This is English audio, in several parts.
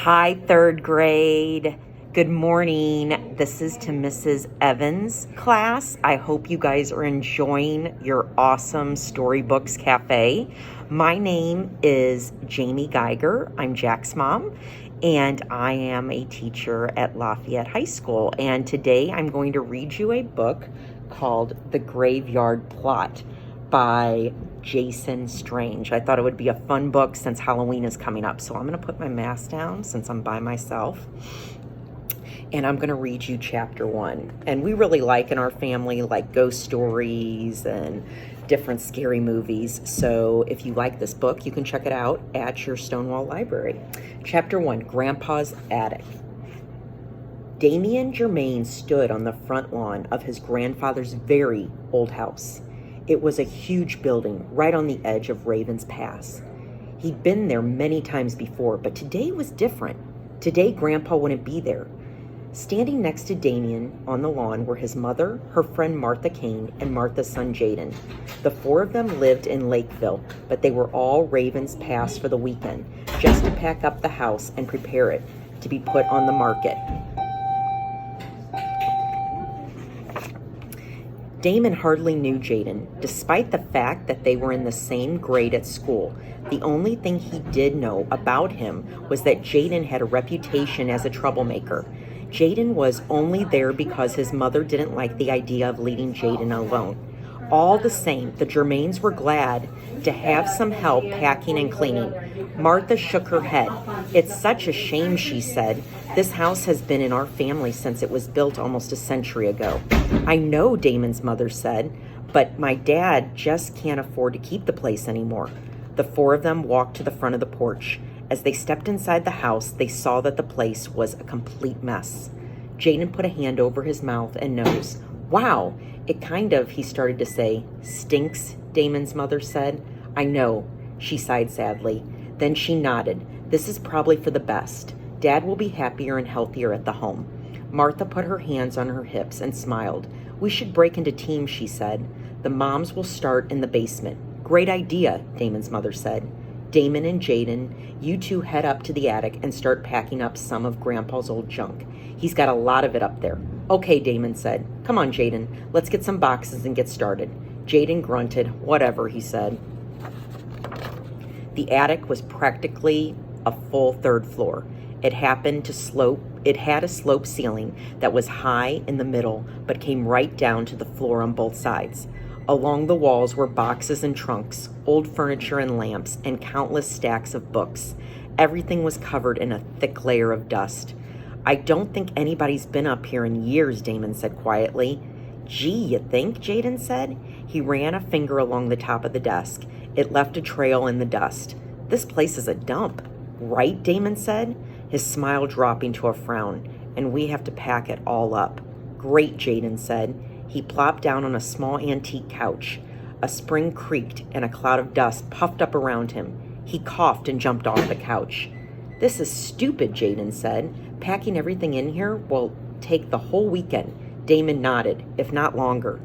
Hi, third grade. Good morning. This is to Mrs. Evans' class. I hope you guys are enjoying your awesome Storybooks Cafe. My name is Jamie Geiger. I'm Jack's mom, and I am a teacher at Lafayette High School. And today I'm going to read you a book called The Graveyard Plot by Jason Strange. I thought it would be a fun book since Halloween is coming up. So I'm going to put my mask down since I'm by myself. And I'm going to read you chapter 1. And we really like in our family like ghost stories and different scary movies. So if you like this book, you can check it out at your Stonewall Library. Chapter 1, Grandpa's Attic. Damien Germain stood on the front lawn of his grandfather's very old house. It was a huge building right on the edge of Raven's Pass. He'd been there many times before, but today was different. Today, Grandpa wouldn't be there. Standing next to Damien on the lawn were his mother, her friend Martha Kane, and Martha's son Jaden. The four of them lived in Lakeville, but they were all Raven's Pass for the weekend, just to pack up the house and prepare it to be put on the market. Damon hardly knew Jaden, despite the fact that they were in the same grade at school. The only thing he did know about him was that Jaden had a reputation as a troublemaker. Jaden was only there because his mother didn't like the idea of leaving Jaden alone. All the same, the Germains were glad to have some help packing and cleaning. Martha shook her head. "It's such a shame," she said. "This house has been in our family since it was built almost a century ago." "I know," Damon's mother said, "but my dad just can't afford to keep the place anymore." The four of them walked to the front of the porch. As they stepped inside the house, they saw that the place was a complete mess. Jaden put a hand over his mouth and nose. "Wow, it kind of," he started to say. "Stinks," Damon's mother said. "I know," she sighed sadly. Then she nodded. "This is probably for the best. Dad will be happier and healthier at the home." Martha put her hands on her hips and smiled. "We should break into teams," she said. "The moms will start in the basement." "Great idea," Damon's mother said. "Damon and Jaden, you two head up to the attic and start packing up some of Grandpa's old junk. He's got a lot of it up there." "Okay," Damon said. "Come on, Jaden. Let's get some boxes and get started." Jaden grunted. "Whatever," he said. The attic was practically a full third floor. It had a slope ceiling that was high in the middle, but came right down to the floor on both sides. Along the walls were boxes and trunks, old furniture and lamps, and countless stacks of books. Everything was covered in a thick layer of dust. "I don't think anybody's been up here in years," Damon said quietly. "Gee, you think?" Jaden said. He ran a finger along the top of the desk. It left a trail in the dust. "This place is a dump." "Right?" Damon said, his smile dropping to a frown. "And we have to pack it all up." "Great," Jaden said. He plopped down on a small antique couch. A spring creaked and a cloud of dust puffed up around him. He coughed and jumped off the couch. "This is stupid," Jaden said. "Packing everything in here will take the whole weekend." Damon nodded. "If not longer,"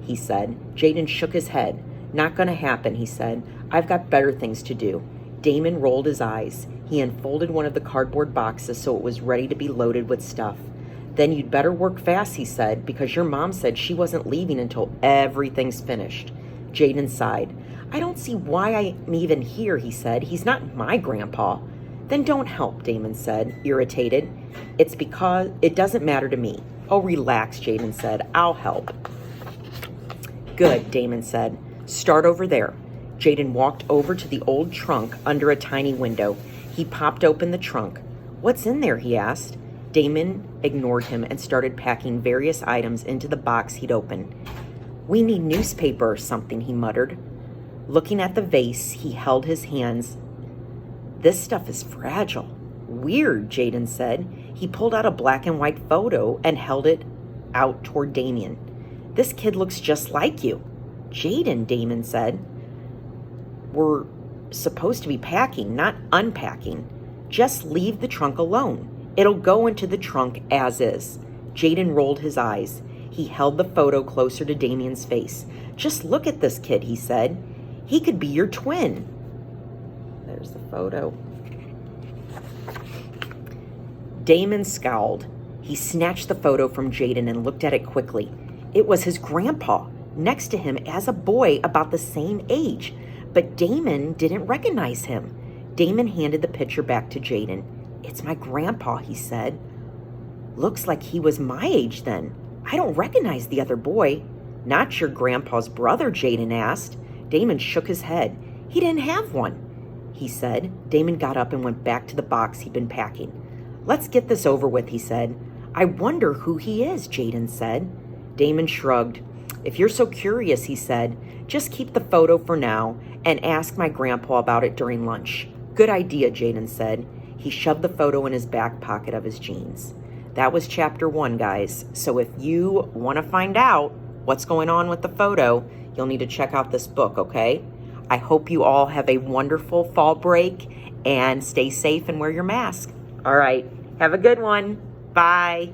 he said. Jaden shook his head. "Not going to happen," he said. "I've got better things to do." Damon rolled his eyes. He unfolded one of the cardboard boxes so it was ready to be loaded with stuff. "Then you'd better work fast," he said, "because your mom said she wasn't leaving until everything's finished." Jaden sighed. "I don't see why I'm even here," he said. "He's not my grandpa." "Then don't help," Damon said, irritated. "It's because it doesn't matter to me." "Oh, relax," Jaden said. "I'll help." "Good," Damon said. "Start over there." Jaden walked over to the old trunk under a tiny window. He popped open the trunk. "What's in there?" he asked. Damon ignored him and started packing various items into the box he'd opened. "We need newspaper or something," he muttered. Looking at the vase, he held his hands. "This stuff is fragile." "Weird," Jaden said. He pulled out a black and white photo and held it out toward Damien. "This kid looks just like you." "Jaden," Damon said. "We're supposed to be packing, not unpacking. Just leave the trunk alone. It'll go into the trunk as is." Jaden rolled his eyes. He held the photo closer to Damien's face. "Just look at this kid," he said. "He could be your twin." There's the photo. Damon scowled. He snatched the photo from Jaden and looked at it quickly. It was his grandpa, next to him as a boy about the same age, but Damon didn't recognize him. Damon handed the picture back to Jaden. "It's my grandpa," he said. "Looks like he was my age then. I don't recognize the other boy." "Not your grandpa's brother?" Jaden asked. Damon shook his head. "He didn't have one," he said. Damon got up and went back to the box he'd been packing. "Let's get this over with," he said. "I wonder who he is," Jaden said. Damon shrugged. "If you're so curious," he said, "just keep the photo for now and ask my grandpa about it during lunch." "Good idea," Jaden said. He shoved the photo in his back pocket of his jeans. That was chapter 1, guys. So if you want to find out what's going on with the photo, you'll need to check out this book, okay? I hope you all have a wonderful fall break and stay safe and wear your mask. All right. Have a good one. Bye.